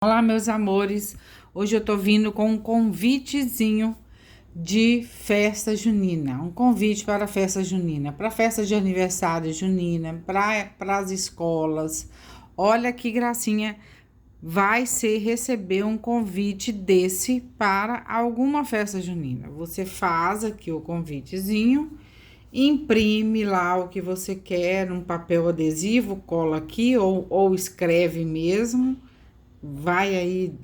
Olá, meus amores. Hoje eu tô vindo com um convitezinho de festa junina. Um convite para a festa junina, para festa de aniversário junina, para as escolas. Olha que gracinha vai ser receber um convite desse para alguma festa junina. Você faz aqui o convitezinho, imprime lá o que você quer num papel adesivo, cola aqui ou escreve mesmo, vai aí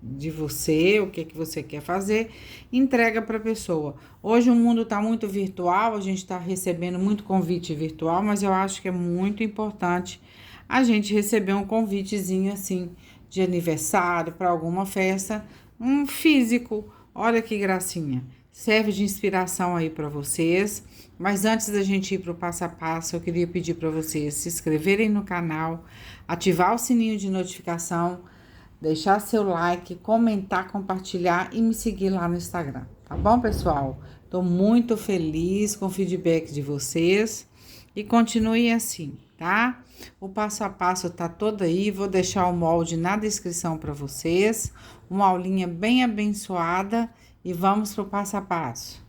de você, o que que você quer fazer, entrega para a pessoa. Hoje o mundo está muito virtual, a gente está recebendo muito convite virtual, mas eu acho que é muito importante a gente receber um convitezinho assim de aniversário para alguma festa, um físico. Olha que gracinha. Serve de inspiração aí para vocês. Mas antes da gente ir para o passo a passo, eu queria pedir para vocês se inscreverem no canal, ativar o sininho de notificação, deixar seu like, comentar, compartilhar e me seguir lá no Instagram. Tá bom, pessoal? Tô muito feliz com o feedback de vocês e continue assim, tá? O passo a passo tá todo aí, vou deixar o molde na descrição para vocês, uma aulinha bem abençoada e vamos pro passo a passo.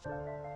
you.